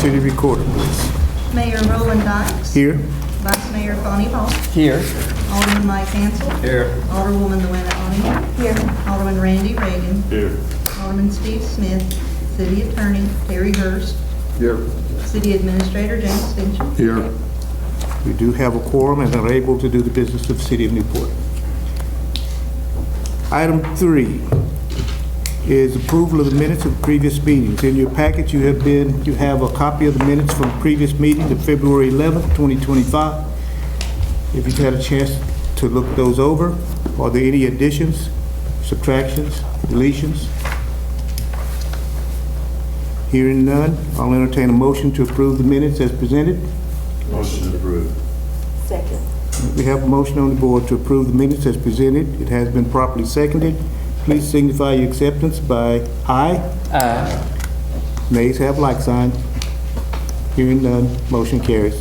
city recorder, please. Mayor Roland Dykes. Here. Vice Mayor Bonnie Hall. Here. Alderman Mike Hansel. Here. Alderwoman Luana Oni. Here. Alderman Randy Reagan. Here. Alderman Steve Smith. City Attorney Terry Hurst. Here. City Administrator James Fincham. Here. We do have a quorum and are able to do the business of the city of Newport. Item 3 is approval of the minutes of previous meetings. In your packet, you have a copy of the minutes from previous meetings of February 11th, 2025. If you've had a chance to look those over, are there any additions, subtractions, deletions? Hearing none, I'll entertain a motion to approve the minutes as presented. Motion approved. Second. We have a motion on the board to approve the minutes as presented. It has been properly seconded. Please signify your acceptance by aye. Aye. Nays have like sign. Hearing none, motion carries.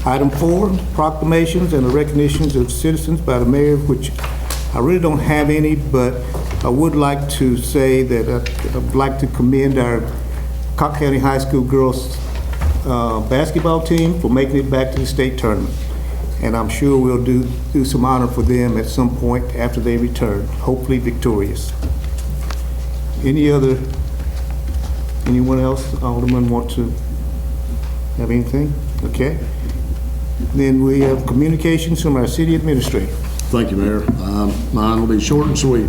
Item 4, proclamations and the recognitions of citizens by the mayor, which I really don't have any, but I would like to say that I'd like to commend our Cobb County High School girls basketball team for making it back to the state tournament. And I'm sure we'll do some honor for them at some point after they return, hopefully victorious. Anyone else, Alderman, want to have anything? Okay. Then we have communications from our city administrator. Thank you, Mayor. Mine will be short and sweet.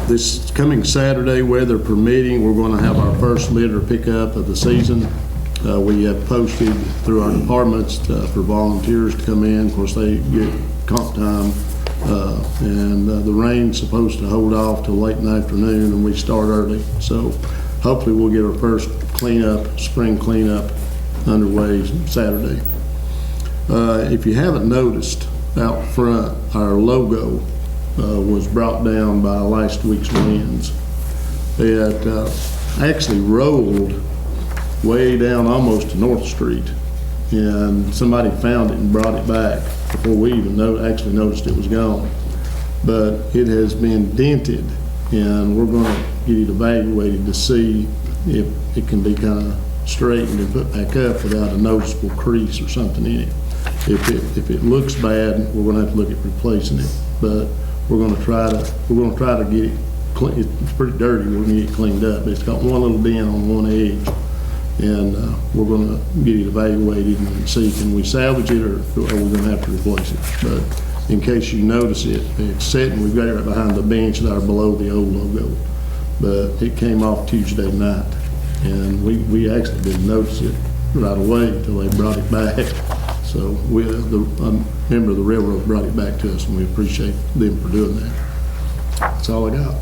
This coming Saturday, weather permitting, we're going to have our first litter pickup of the season. We have posted through our departments for volunteers to come in. Of course, they get comp time, and the rain's supposed to hold off till late in the afternoon, and we start early. So hopefully we'll get our first cleanup, spring cleanup underway Saturday. If you haven't noticed, out front, our logo was brought down by last week's winds. It actually rolled way down almost to North Street, and somebody found it and brought it back before we even actually noticed it was gone. But it has been dented, and we're going to get it evaluated to see if it can be kind of straightened and put back up without a noticeable crease or something in it. If it looks bad, we're going to have to look at replacing it. But we're going to try to get it clean. It's pretty dirty. We're going to get it cleaned up. It's got one little dent on one edge, and we're going to get it evaluated and see can we salvage it or are we going to have to replace it. But in case you notice it, it's sitting. We've got it right behind the bench there below the old logo. But it came off Tuesday night, and we actually didn't notice it right away until they brought it back. So a member of the railroad brought it back to us, and we appreciate them for doing that. That's all I got.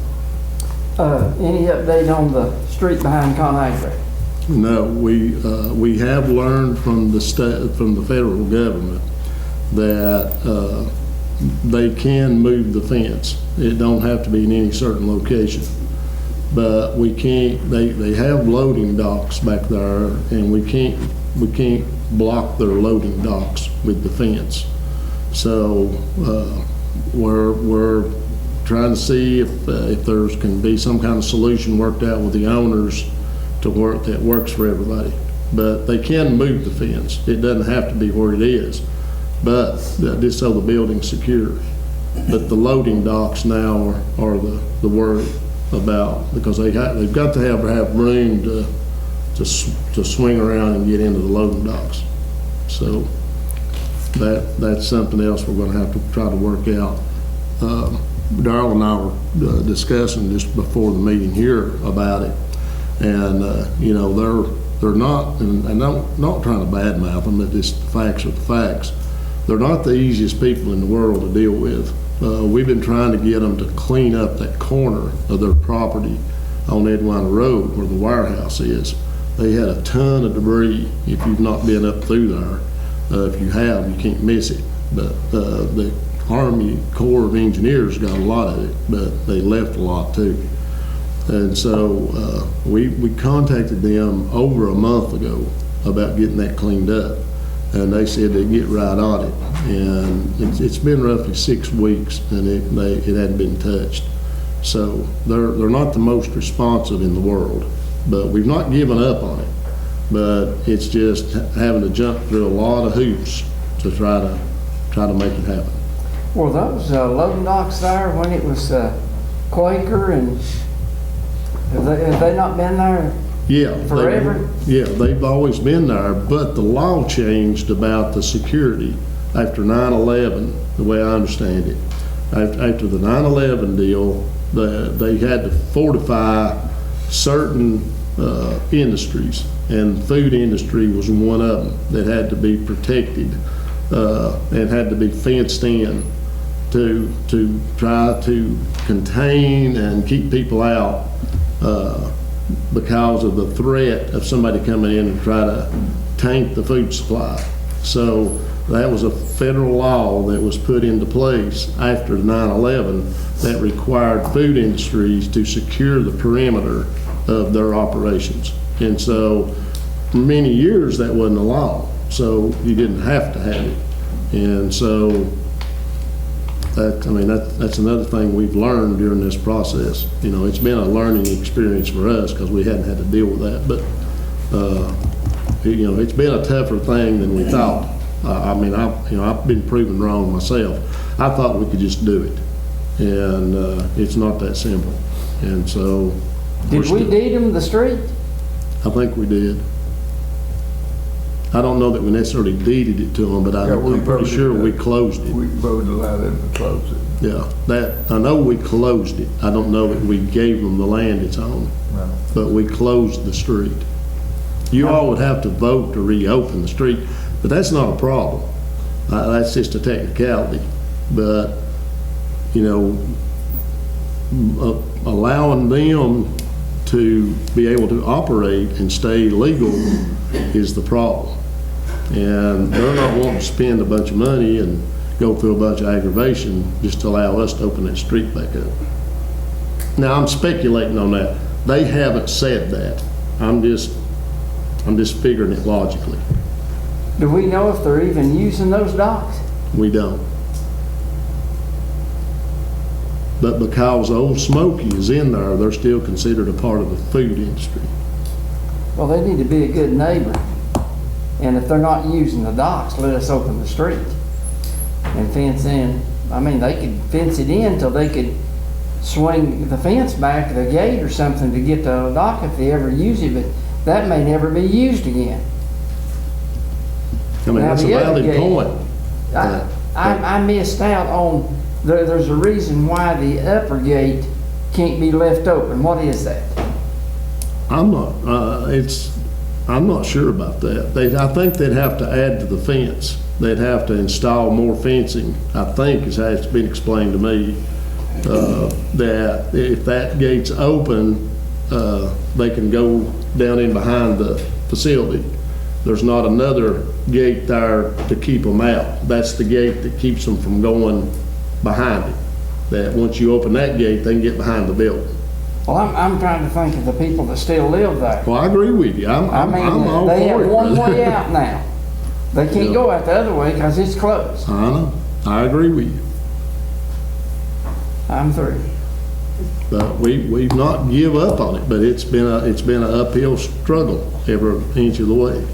Any update on the street behind ConAgra? No, we have learned from the federal government that they can move the fence. It don't have to be in any certain location, but we can't. They have loading docks back there, and we can't block their loading docks with the fence. So we're trying to see if there can be some kind of solution worked out with the owners to work that works for everybody. But they can move the fence. It doesn't have to be where it is, but just so the building's secure. But the loading docks now are the worry about, because they've got to have room to swing around and get into the loading docks. So that's something else we're going to have to try to work out. Darrell and I were discussing just before the meeting here about it, and they're not, and I'm not trying to badmouth them, but just the facts are the facts. They're not the easiest people in the world to deal with. We've been trying to get them to clean up that corner of their property on Edwina Road where the warehouse is. They had a ton of debris. If you've not been up through there, if you have, you can't miss it. But the Army Corps of Engineers got a lot of it, but they left a lot too. And so we contacted them over a month ago about getting that cleaned up, and they said they'd get right on it. And it's been roughly 6 weeks, and it hadn't been touched. So they're not the most responsive in the world. but we've not given up on it. But it's just having to jump through a lot of hoops to try to make it happen. Were those loading docks there when it was Quaker, and have they not been there? Yeah. Forever? They've always been there, but the law changed about the security after 9/11, the way I understand it. After the 9/11 deal, they had to fortify certain industries, and the food industry was one of them that had to be protected and had to be fenced in to try to contain and keep people out because of the threat of somebody coming in and try to tank the food supply. So that was a federal law that was put into place after 9/11 that required food industries to secure the perimeter of their operations. And so for many years that wasn't a law, so you didn't have to have it. And so that's another thing we've learned during this process. You know, it's been a learning experience for us because we hadn't had to deal with that. But you know, it's been a tougher thing than we thought. I've been proven wrong myself. I thought we could just do it, and it's not that simple. And so, Did we deed them the street? I think we did. I don't know that we necessarily deeded it to them, but I'm pretty sure we closed it. We voted to allow them to close it. Yeah, that, I know we closed it. I don't know that we gave them the land it's on, Right. but we closed the street. You all would have to vote to reopen the street, but that's not a problem. That's just a technicality. But, you know, allowing them to be able to operate and stay legal is the problem. And they're not wanting to spend a bunch of money and go through a bunch of aggravation just to allow us to open that street back up. Now, I'm speculating on that. They haven't said that. I'm just figuring it logically. Do we know if they're even using those docks? We don't. But because Old Smoky is in there, they're still considered a part of the food industry. Well, they need to be a good neighbor. And if they're not using the docks, let us open the street and fence in. I mean, they could fence it in till they could swing the fence back, the gate or something to get to the dock if they ever use it, but that may never be used again. I mean, Now, that's a the other valid gate, point. I missed out on, there's a reason why the upper gate can't be left open. What is that? I'm not sure about that. I think they'd have to add to the fence. They'd have to install more fencing, I think, is how it's been explained to me, that if that gate's open, they can go down in behind the facility. There's not another gate there to keep them out. That's the gate that keeps them from going behind it. That once you open that gate, they can get behind the building. Well, I'm trying to think of the people that still live there. Well, I agree with you. I'm all They for have it. one way out now. They can't go out the other way because it's closed. I know. I agree with you. I'm through. But we've not give up on it, but it's been an uphill struggle every inch of the way.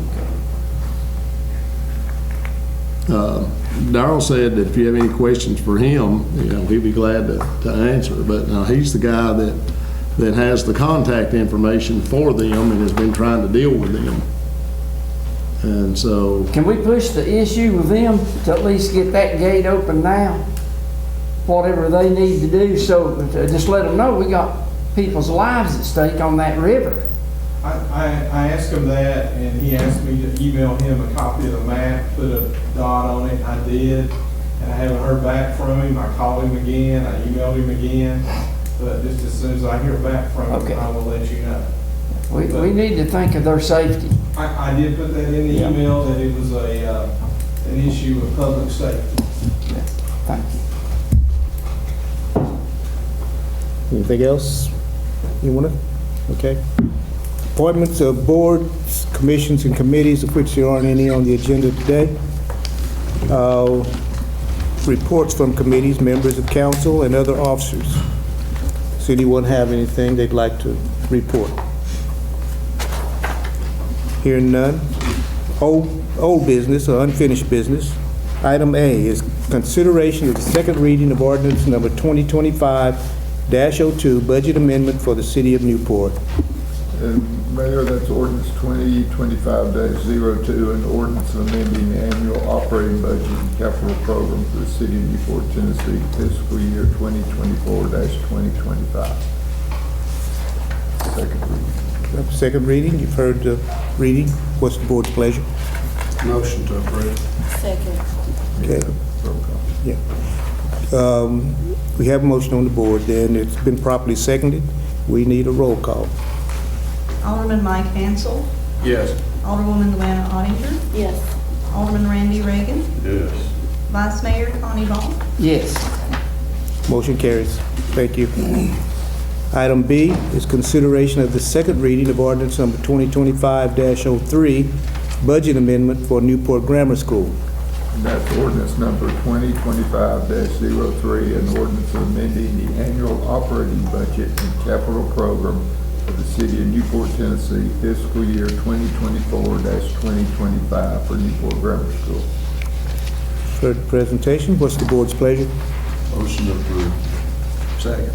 Darrell said that if you have any questions for him, you know, he'd be glad to answer. But he's the guy that has the contact information for them and has been trying to deal with them. And so, Can we push the issue with them to at least get that gate open now? Whatever they need to do, so just let them know we got people's lives at stake on that river. I asked him that, and he asked me to email him a copy of the map, put a dot on it, and I did. And I haven't heard back from him. I called him again, I emailed him again, but just as soon as I hear back from him, Okay. I will let you know. We need to think of their safety. I did put that in the Yeah. email, that it was an issue of public safety. Thank you. Anything else you want to? Okay. Appointments of boards, commissions, and committees, of which there aren't any on the agenda today. Reports from committees, members of council, and other officers. Does anyone have anything they'd like to report? Hearing none. Old business or unfinished business. Item A is consideration of the second reading of ordinance number 2025-02, budget amendment for the city of Newport. And Mayor, that's ordinance 2025-02, an ordinance amending the annual operating budget and capital program for the city of Newport, Tennessee, fiscal year 2024-2025. Second reading. Second reading, you've heard the reading. What's the board's pleasure? Motion to approve. Second. Okay. Roll call. Yeah. We have a motion on the board, then it's been properly seconded. We need a roll call. Alderman Mike Hansel, Yes. Alderwoman Luana Ottinger, Yes. Alderman Randy Reagan, Yes. Vice Mayor Connie Ball. Yes. Motion carries. Thank you. Item B is consideration of the second reading of ordinance number 2025-03, budget amendment for Newport Grammar School. And that's ordinance number 2025-03, an ordinance amending the annual operating budget and capital program of the city of Newport, Tennessee, fiscal year 2024-2025 for Newport Grammar School. Heard the presentation. What's the board's pleasure? Motion to approve. Second.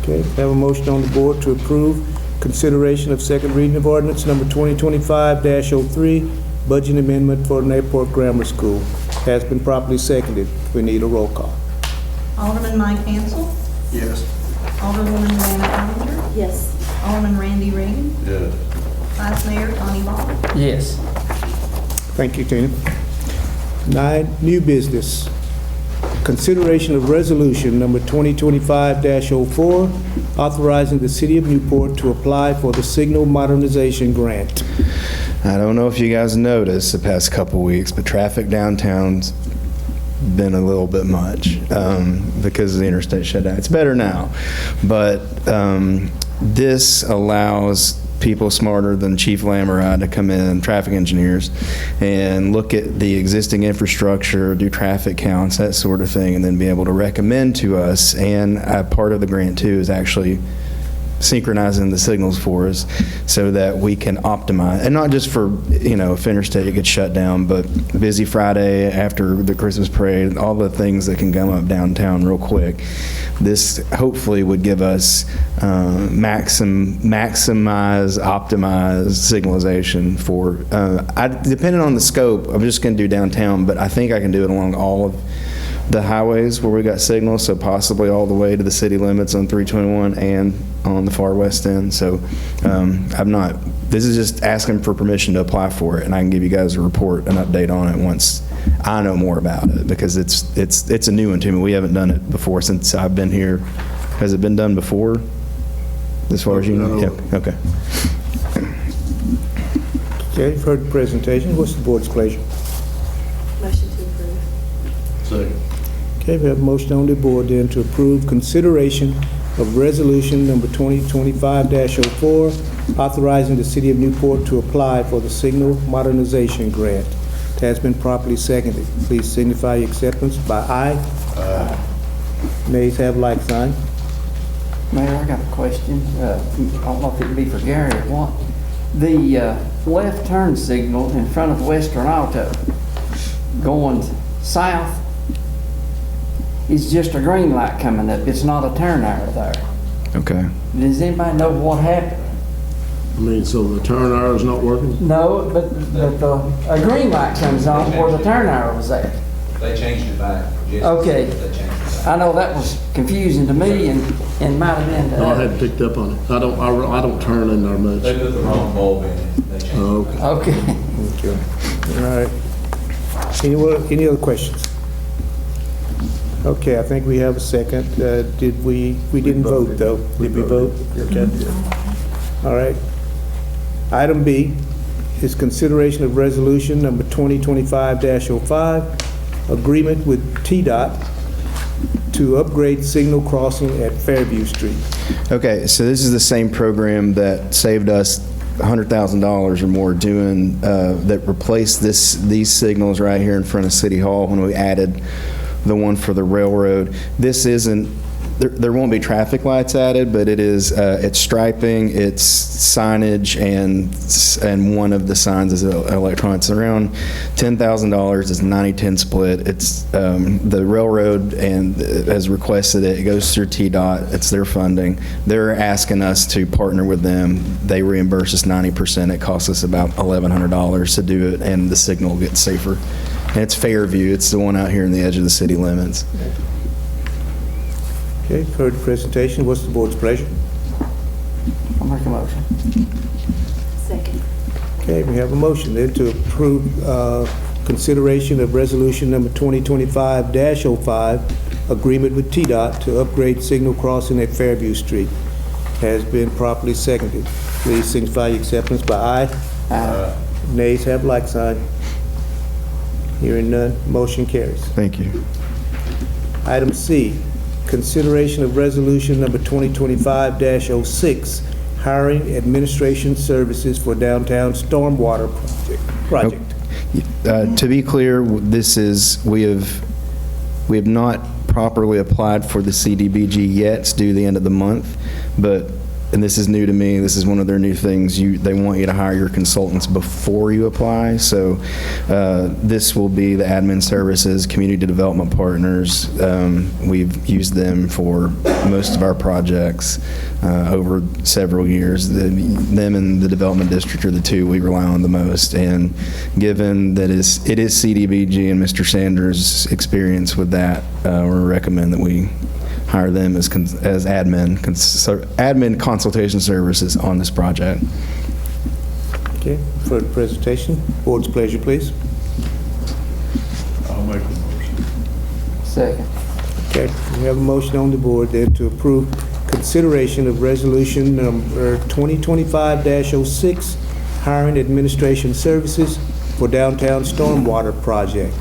Okay, have a motion on the board to approve consideration of second reading of ordinance number 2025-03, budget amendment for Newport Grammar School. Has been properly seconded. We need a roll call. Alderman Mike Hansel, Yes. Alderwoman Luana Ottinger, Yes. Alderman Randy Reagan, Yes. Vice Mayor Connie Ball. Yes. Thank you, Tina. 9, new business. Consideration of resolution number 2025-04, authorizing the city of Newport to apply for the signal modernization grant. I don't know if you guys noticed the past couple weeks, but traffic downtown's been a little bit much because of the interstate shutdown. It's better now, but this allows people smarter than Chief Lamoride to come in, traffic engineers, and look at the existing infrastructure, do traffic counts, that sort of thing, and then be able to recommend to us. And part of the grant too is actually synchronizing the signals for us so that we can optimize, and not just for, if interstate gets shut down, but busy Friday after the Christmas parade, all the things that can come up downtown real quick. This hopefully would give us maximize, optimize signalization for, depending on the scope, I'm just going to do downtown, but I think I can do it along all of the highways where we got signals, so possibly all the way to the city limits on 321 and on the far west end. So this is just asking for permission to apply for it, and I can give you guys a report, an update on it once I know more about it, because it's a new one to me. We haven't done it before since I've been here. Has it been done before, as far as you know? Yeah, okay. Okay, you've heard the presentation. What's the board's pleasure? Motion to approve. Second. Okay, we have a motion on the board then to approve consideration of resolution number 2025-04, authorizing the city of Newport to apply for the signal modernization grant. It has been properly seconded. Please signify your acceptance by aye. Aye. Nays have like sign. Mayor, I got a question. I don't know if it'd be for Gary or what. The left turn signal in front of Western Auto going south is just a green light coming up. It's not a turn arrow there. Okay. Does anybody know what happened? I mean, so the turn arrow's not working? No, but a green light comes on where the turn arrow was at. They changed it back. Yes, Okay. They changed it back. I know that was confusing to me and might have been to No, I others. hadn't picked up on it. I don't turn in there much. They put the wrong bulb in it. They changed Oh, it. okay. Okay. Okay. All right. Any other questions? Okay, I think we have a second. Did we didn't vote though. Did we vote? Okay. All right. Item B is consideration of resolution number 2025-05, agreement with TDOT to upgrade signal crossing at Fairview Street. Okay, so this is the same program that saved us $100,000 or more doing, that replaced these signals right here in front of City Hall when we added the one for the railroad. This isn't there won't be traffic lights added, but it's striping, it's signage, and one of the signs is electronics. Around $10,000. It's 90-10 split. It's the railroad has requested it. It goes through TDOT. It's their funding. They're asking us to partner with them. They reimburse us 90%. It costs us about $1,100 to do it, and the signal gets safer. And it's Fairview. It's the one out here in the edge of the city limits. Okay, heard the presentation. What's the board's pleasure? I'll make a motion. Second. Okay, we have a motion then to approve consideration of resolution number 2025-05, agreement with TDOT to upgrade signal crossing at Fairview Street. Has been properly seconded. Please signify your acceptance by aye. Aye. Nays have like sign. Hearing none, motion carries. Thank you. Item C, consideration of resolution number 2025-06, hiring administration services for downtown stormwater project. To be clear, we have not properly applied for the CDBG yet. It's due the end of the month, and this is new to me. This is one of their new things. They want you to hire your consultants before you apply. So this will be the admin services, community development partners. We've used them for most of our projects over several years. Them and the development district are the two we rely on the most. And given that it is CDBG and Mr. Sanders' experience with that, we recommend that we hire them as admin consultation services on this project. Okay, for the presentation, board's pleasure, please. I'll make the motion. Second. Okay, we have a motion on the board then to approve consideration of resolution number 2025-06, hiring administration services for downtown stormwater project.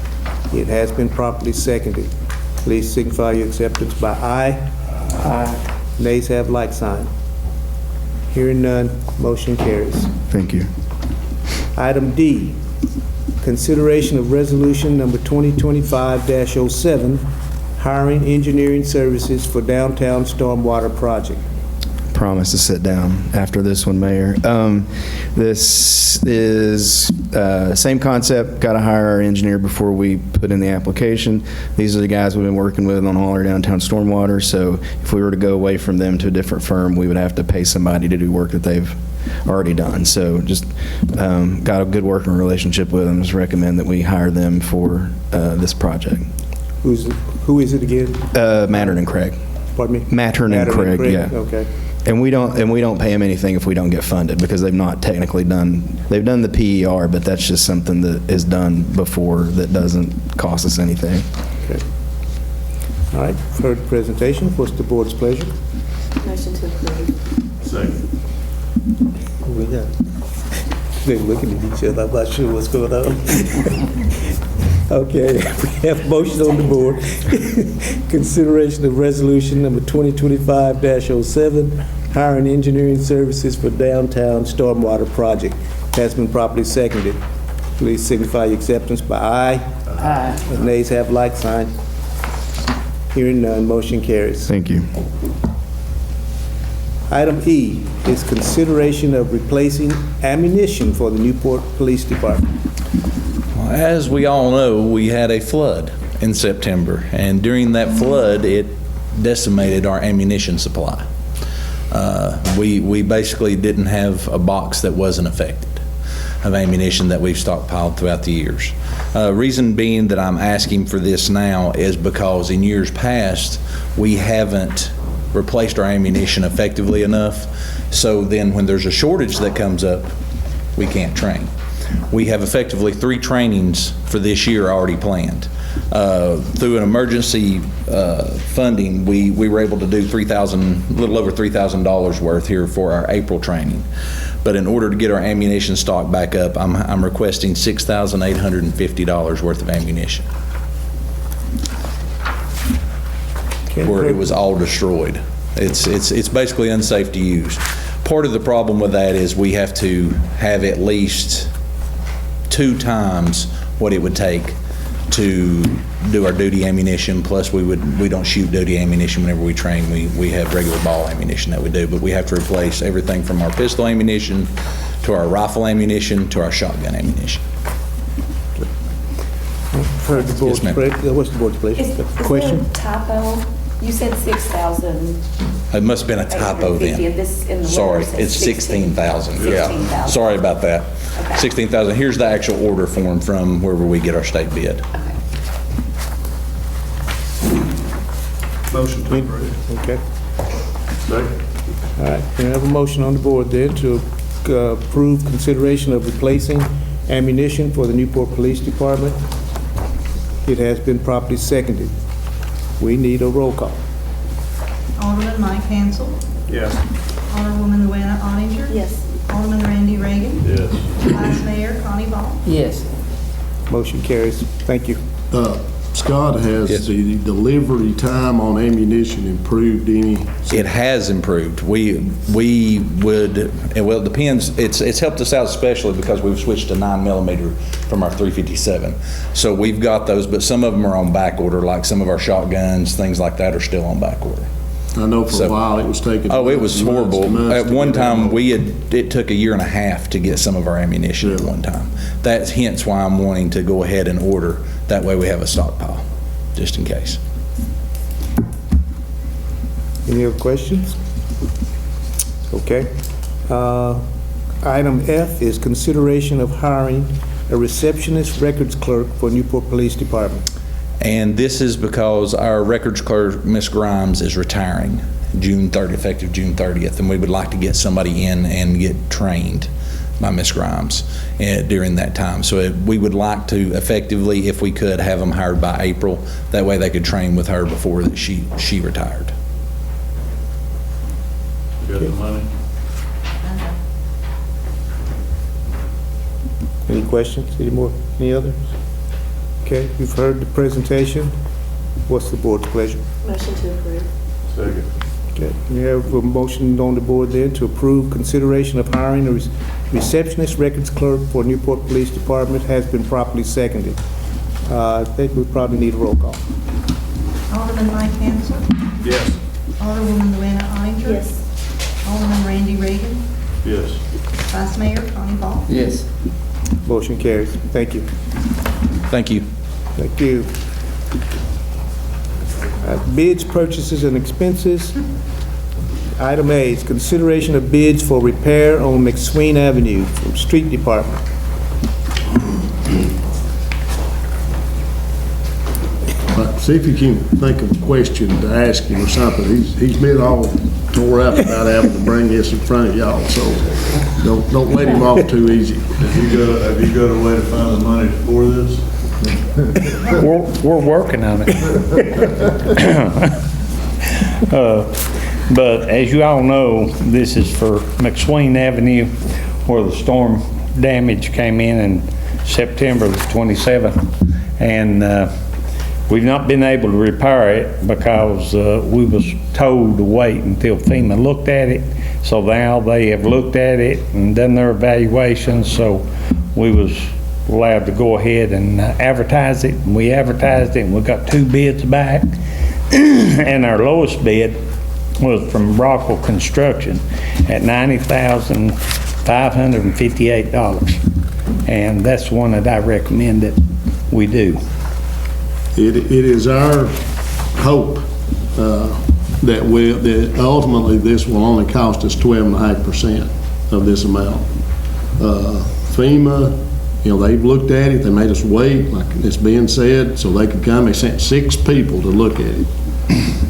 It has been properly seconded. Please signify your acceptance by aye. Aye. Nays have like sign. Hearing none, motion carries. Thank you. Item D, consideration of resolution number 2025-07, hiring engineering services for downtown stormwater project. Promise to sit down after this one, Mayor. This is same concept. Got to hire our engineer before we put in the application. These are the guys we've been working with on all our downtown stormwater. So if we were to go away from them to a different firm, we would have to pay somebody to do work that they've already done. So just got a good working relationship with them. Just recommend that we hire them for this project. Who is it again? Mattern and Craig. Pardon me? Mattern and Craig, yeah. Okay. And we don't pay them anything if we don't get funded, because they've not technically they've done the PER, but that's just something that is done before that doesn't cost us anything. Okay. All right, heard the presentation. What's the board's pleasure? Motion to approve. Second. We got, they're looking at each other. I'm not sure what's going on. Okay, we have a motion on the board. Consideration of resolution number 2025-07, hiring engineering services for downtown stormwater project. Has been properly seconded. Please signify your acceptance by aye. Aye. The nays have like sign. Hearing none, motion carries. Thank you. Item E is consideration of replacing ammunition for the Newport Police Department. As we all know, we had a flood in September, and during that flood, it decimated our ammunition supply. We basically didn't have a box that wasn't affected of ammunition that we've stockpiled throughout the years. Reason being that I'm asking for this now is because in years past, we haven't replaced our ammunition effectively enough, so then when there's a shortage that comes up, we can't train. We have effectively 3 trainings for this year already planned. Through an emergency funding, we were able to do a little over $3,000 worth here for our April training. But in order to get our ammunition stock back up, I'm requesting $6,850 worth of ammunition, where it was all destroyed. It's basically unsafe to use. Part of the problem with that is we have to have at least 2 times what it would take to do our duty ammunition, plus we don't shoot duty ammunition whenever we train. We have regular ball ammunition that we do, but we have to replace everything from our pistol ammunition to our rifle ammunition to our shotgun ammunition. Heard the board's ma'am. what's the board's pleasure? Is Question? there a typo? You said 6,000. It must have been a typo 850, then. and this in the letter Sorry, says it's 16,000, yeah. 16,000. Sorry about that. Okay. 16,000. Here's the actual order form from wherever we get our state bid. Okay. Motion to approve. Okay. Second. All right, we have a motion on the board then to approve consideration of replacing ammunition for the Newport Police Department. It has been properly seconded. We need a roll call. Alderman Mike Hansel. Yes. Alderwoman Luana Oninger. Yes. Alderman Randy Reagan. Yes. Vice Mayor Connie Ball. Yes. Motion carries. Thank you. Scott, has Yes. the delivery time on ammunition improved any? It has improved. We would, well, it depends. It's helped us out especially because we've switched to 9mm from our 357. So we've got those, but some of them are on back order, like some of our shotguns, things like that are still on back order. I know for So- a while it was taking. Oh, it was months and horrible. months At to one get time, them. it took a year and a half to get some of our ammunition at Really? one time. That's hence why I'm wanting to go ahead and order. That way we have a stockpile, just in case. Any other questions? Okay. Item F is consideration of hiring a receptionist records clerk for Newport Police Department. And this is because our records clerk, Ms. Grimes, is retiring June 30th, effective June 30th, and we would like to get somebody in and get trained by Ms. Grimes during that time. So we would like to effectively, if we could, have them hired by April. That way they could train with her before that she retired. Got the money? Any questions? Any others? Okay, you've heard the presentation. What's the board's pleasure? Motion to approve. Second. Okay, we have a motion on the board then to approve consideration of hiring a receptionist records clerk for Newport Police Department has been properly seconded. I think we probably need a roll call. Alderman Mike Hansel. Yes. Alderwoman Luana Oninger. Yes. Alderman Randy Reagan. Yes. Vice Mayor Connie Ball. Yes. Motion carries. Thank you. Thank you. Thank you. Bids, purchases, and expenses. Item A is consideration of bids for repair on McSween Avenue from Street Department. See if you can think of a question to ask him or something. He's been all tore up about having to bring this in front of y'all, so don't let him off too easy. Have you got a way to find the money for this? We're working on it. But as you all know, this is for McSween Avenue, where the storm damage came in September the 27th. And we've not been able to repair it because we was told to wait until FEMA looked at it. So now they have looked at it and done their evaluations, so we was allowed to go ahead and advertise it. And we advertised it, and we got 2 bids back. And our lowest bid was from Rockwell Construction at $90,558. And that's one that I recommend that we do. It is our hope that ultimately this will only cost us 12.5% of this amount. FEMA, they've looked at it, they made us wait, like it's being said, so they could come. They sent 6 people to look at it.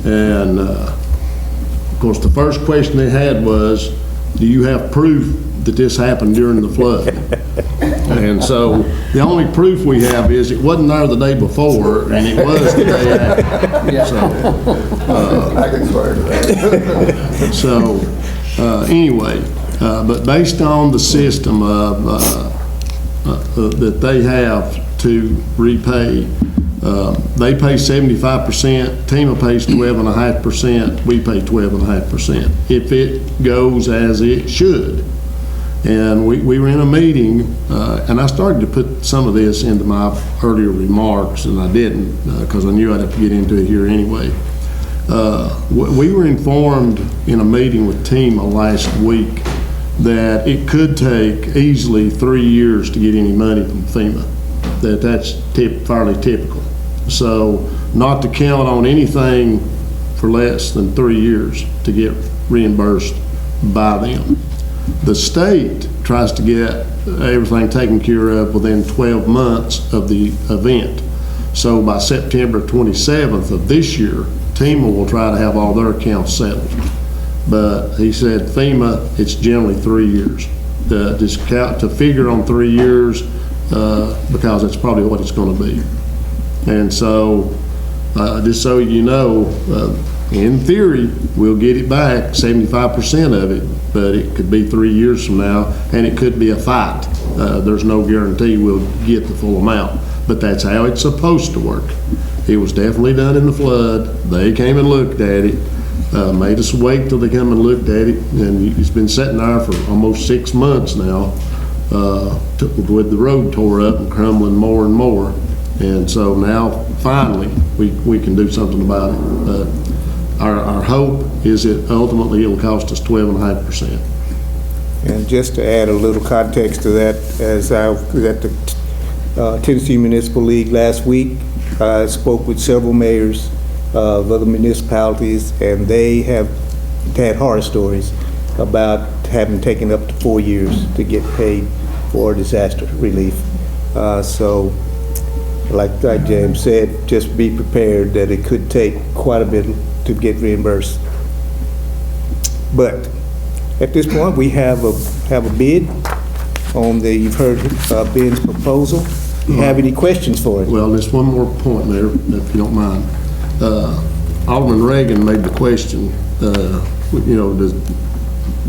And of course, the first question they had was, do you have proof that this happened during the flood? And so the only proof we have is it wasn't there the day before, and it was the day after. Yeah. So, I can swear to that. so anyway, but based on the system of that they have to repay, they pay 75%, TEMA pays 12.5%, we pay 12.5%, if it goes as it should. And we were in a meeting, and I started to put some of this into my earlier remarks, and I didn't, because I knew I'd have to get into it here anyway. We were informed in a meeting with TEMA last week that it could take easily 3 years to get any money from FEMA. That's fairly typical. So not to count on anything for less than 3 years to get reimbursed by them. The state tries to get everything taken care of within 12 months of the event. So by September 27th of this year, TEMA will try to have all their accounts settled. But he said FEMA, it's generally 3 years. To figure on 3 years, because that's probably what it's going to be. And so, just so you know, in theory, we'll get it back, 75% of it, but it could be 3 years from now, and it could be a fight. There's no guarantee we'll get the full amount, but that's how it's supposed to work. It was definitely done in the flood. They came and looked at it, made us wait till they come and looked at it, and it's been sitting there for almost 6 months now, with the road tore up and crumbling more and more. And so now, finally, we can do something about it. Our hope is that ultimately it'll cost us 12.5%. And just to add a little context to that, as I was at the Tennessee Municipal League last week, I spoke with several mayors of other municipalities, and they have had horror stories about having taken up to 4 years to get paid for disaster relief. So, like James said, just be prepared that it could take quite a bit to get reimbursed. But at this point, we have a bid on the, you've heard Ben's proposal. Do you have any questions for it? Well, there's one more point there, if you don't mind. Alderman Reagan made the question,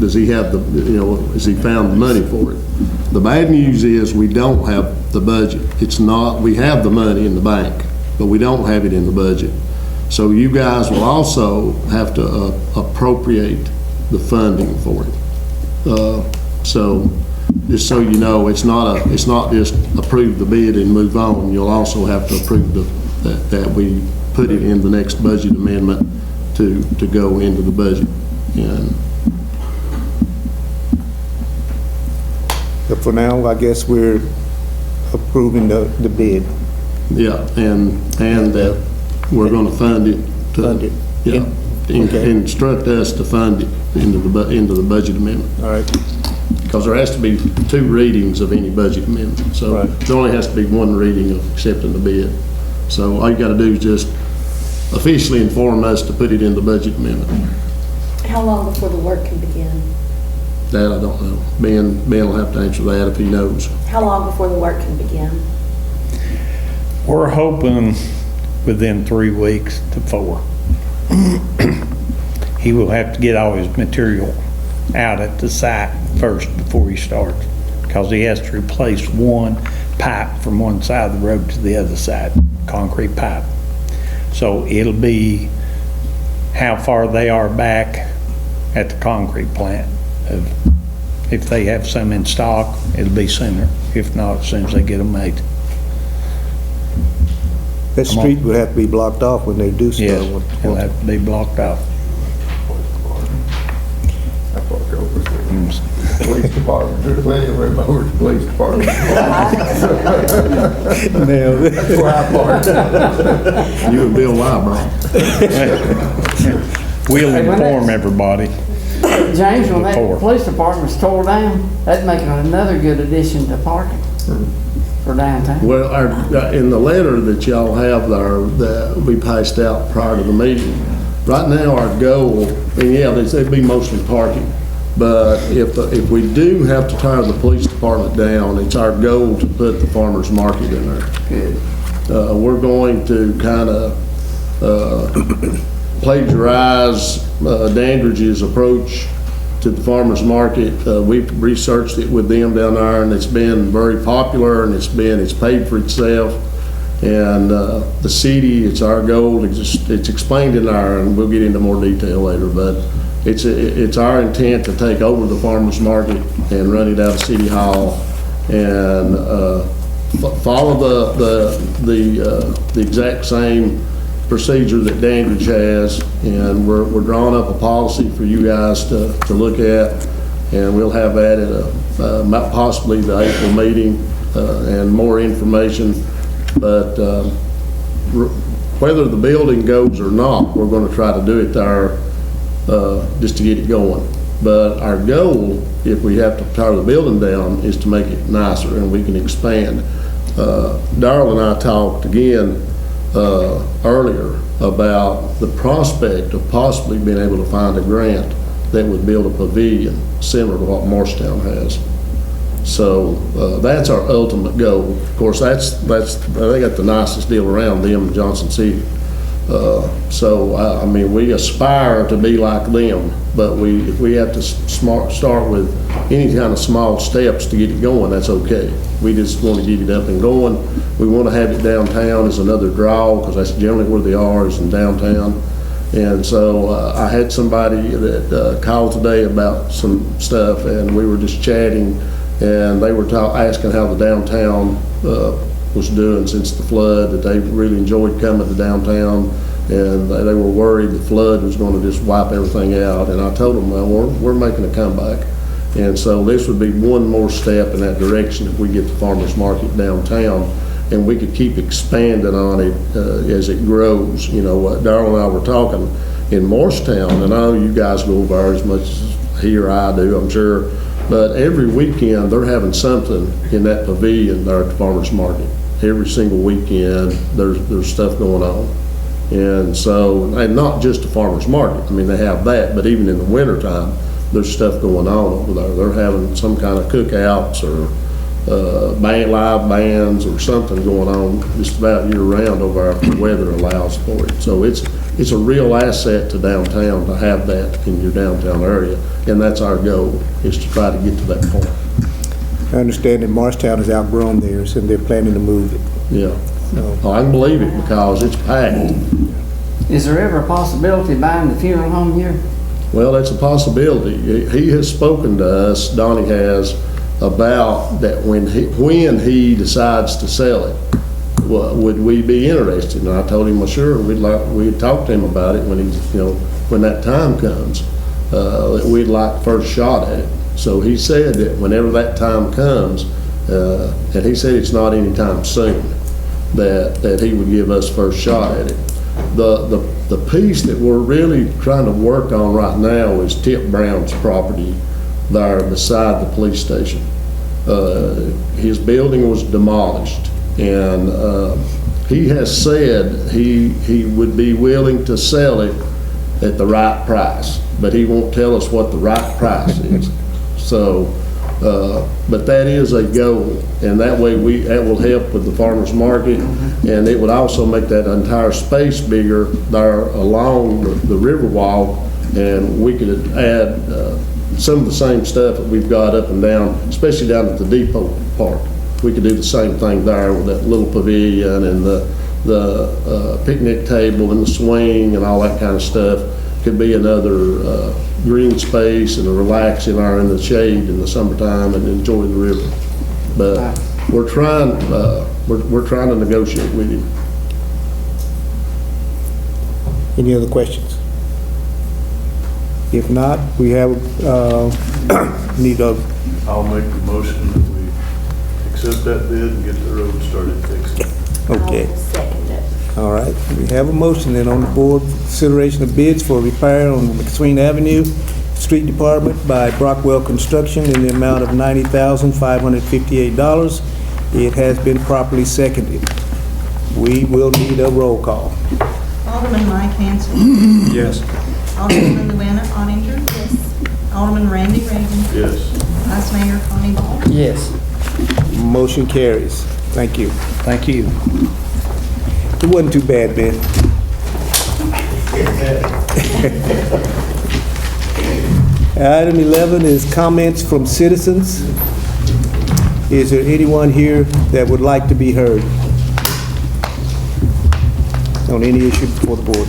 does he have the, has he found the money for it? The bad news is we don't have the budget. It's not, we have the money in the bank, but we don't have it in the budget. So you guys will also have to appropriate the funding for it. So just so you know, it's not just approve the bid and move on. You'll also have to approve that we put it in the next budget amendment to go into the budget. And but for now, I guess we're approving the bid. yeah, and that we're going to fund it. Fund it. Yeah. Okay. Instruct us to fund it into the budget amendment. All right. Because there has to be 2 readings of any budget amendment. So Right. there only has to be 1 reading of accepting the bid. So all you got to do is just officially inform us to put it in the budget amendment. How long before the work can begin? That I don't know. Ben will have to answer that if he knows. How long before the work can begin? We're hoping within 3 weeks to 4. He will have to get all his material out at the site first before he starts, because he has to replace one pipe from one side of the road to the other side, concrete pipe. So it'll be how far they are back at the concrete plant. If they have some in stock, it'll be sooner. If not, as soon as they get them made. That street would have to be blocked off when they do so. Yes, it'll have to be blocked off. Police department, there's plenty of room over the police department. That's where I park. You and Bill Wybrow. We'll inform everybody. James, when that Before. police department's tore down, that'd make another good addition to parking for downtown. Well, in the letter that y'all have there that we passed out prior to the meeting, right now our goal, and yeah, they'd be mostly parking, but if we do have to tear the police department down, it's our goal to put the farmer's market in there. Good. We're going to kind of plagiarize Dandridge's approach to the farmer's market. We've researched it with them down there, and it's been very popular, and it's paid for itself. And the city, it's our goal, it's explained in our, and we'll get into more detail later, but it's our intent to take over the farmer's market and run it out of City Hall and follow the exact same procedure that Dandridge has. And we're drawing up a policy for you guys to look at, and we'll have that at possibly the April meeting and more information. But whether the building goes or not, we're going to try to do it there just to get it going. But our goal, if we have to tear the building down, is to make it nicer and we can expand. Darrell and I talked again earlier about the prospect of possibly being able to find a grant that would build a pavilion similar to what Morristown has. So that's our ultimate goal. Of course, they got the nicest deal around, them in Johnson City. So I mean, we aspire to be like them, but if we have to start with any kind of small steps to get it going, that's okay. We just want to get it up and going. We want to have it downtown as another draw, because that's generally where they are, is in downtown. And so I had somebody that called today about some stuff, and we were just chatting, and they were asking how the downtown was doing since the flood, that they really enjoyed coming to downtown, and they were worried the flood was going to just wipe everything out. And I told them, well, we're making a comeback. And so this would be one more step in that direction if we get the farmer's market downtown, and we could keep expanding on it as it grows. You know, Darrell and I were talking in Morristown, and I know you guys go over there as much as he or I do, I'm sure, but every weekend they're having something in that pavilion there at the farmer's market. Every single weekend there's stuff going on. And so, and not just the farmer's market, I mean, they have that, but even in the wintertime, there's stuff going on over there. They're having some kind of cookouts or live bands or something going on just about year round over there if the weather allows for it. So it's a real asset to downtown to have that in your downtown area, and that's our goal, is to try to get to that point. I understand that Morristown has outgrown theirs and they're planning to move it. Yeah. Oh, I can believe it because it's packed. Is there ever a possibility of buying the funeral home here? Well, that's a possibility. He has spoken to us, Donnie has, about that when he decides to sell it, would we be interested? And I told him, well, sure, we'd talk to him about it when that time comes, that we'd like first shot at it. So he said that whenever that time comes, and he said it's not anytime soon, that he would give us first shot at it. The piece that we're really trying to work on right now is Tip Brown's property there beside the police station. His building was demolished, and he has said he would be willing to sell it at the right price, but he won't tell us what the right price is. So, but that is a goal, and that way that will help with the farmer's market, and it would also make that entire space bigger there along the river wall, and we could add some of the same stuff that we've got up and down, especially down at the depot park. We could do the same thing there with that little pavilion and the picnic table and the swing and all that kind of stuff. Could be another green space and a relaxing there in the shade in the summertime and enjoy the river. But we're trying to negotiate with him. Any other questions? If not, we have need a. I'll make the motion that we accept that bid and get the road started fixing. Okay. I'll second it. All right, we have a motion then on the board for consideration of bids for repair on McSween Avenue Street Department by Brockwell Construction in the amount of $90,558. It has been properly seconded. We will need a roll call. Alderman Mike Hanson. Yes. Alderman Luana Ottinger. Yes. Alderman Randy Reagan. Yes. Vice Mayor Connie Ball. Yes. Motion carries. Thank you. Thank you. It wasn't too bad, Ben. Item 11 is comments from citizens. Is there anyone here that would like to be heard? on any issue before the board.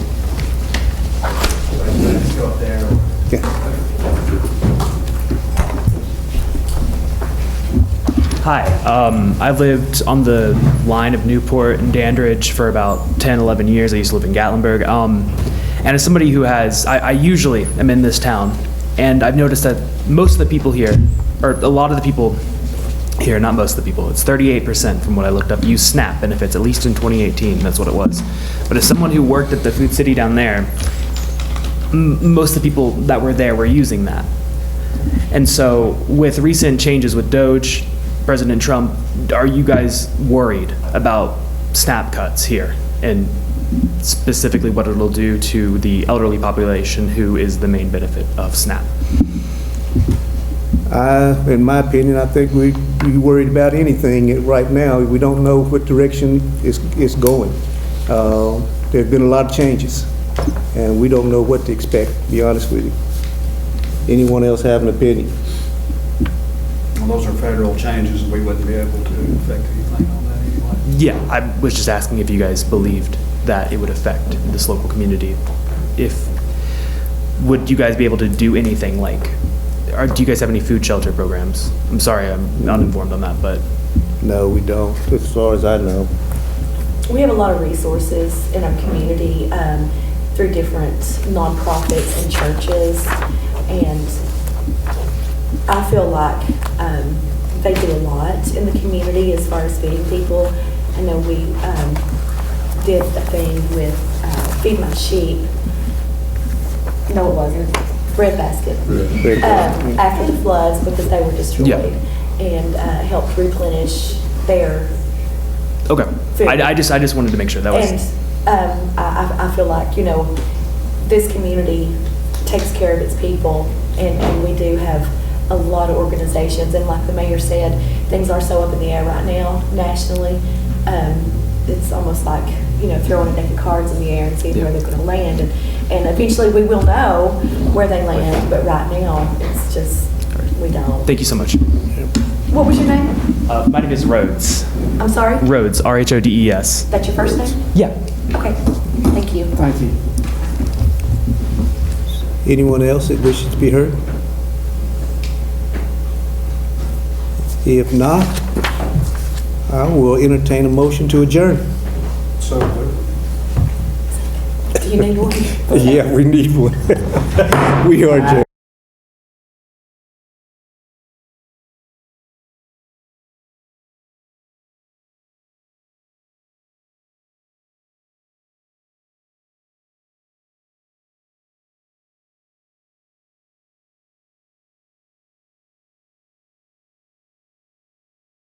Okay. Hi, I lived on the line of Newport and Dandridge for about 10, 11 years. I used to live in Gatlinburg. And as somebody who has, I usually am in this town, and I've noticed that most of the people here, or a lot of the people here, not most of the people, it's 38% from what I looked up, use SNAP benefits, at least in 2018, that's what it was. But as someone who worked at the Food City down there, most of the people that were there were using that. And so with recent changes with Doge, President Trump, are you guys worried about SNAP cuts here? And specifically what it'll do to the elderly population who is the main benefit of SNAP? In my opinion, I think we worried about anything right now. We don't know what direction it's going. There've been a lot of changes, and we don't know what to expect, to be honest with you. Anyone else have an opinion? Well, those are federal changes, and we wouldn't be able to affect anything on that anyway. Yeah, I was just asking if you guys believed that it would affect this local community. Would you guys be able to do anything like, or do you guys have any food shelter programs? I'm sorry, I'm uninformed on that, but. No, we don't, as far as I know. We have a lot of resources in our community through different nonprofits and churches, and I feel like they do a lot in the community as far as feeding people. I know we did a thing with Feed My Sheep. No, it wasn't. Bread Basket. After the floods, because they were destroyed, and helped replenish their Okay. food. I just wanted to make sure that was. And I feel like, you know, this community takes care of its people, and we do have a lot of organizations, and like the mayor said, things are so up in the air right now nationally. It's almost like, you know, throwing a deck of cards in the air and seeing where they're going to land, and eventually we will know where they land, but right now it's just, we don't. Thank you so much. What was your name? My name is Rhodes. I'm sorry? Rhodes, R-H-O-D-E-S. That's your first name? Yeah. Okay, thank you. Thank you. Anyone else that wishes to be heard? If not, I will entertain a motion to adjourn. So, Do you need one? Yeah, we need one. We are adjourned.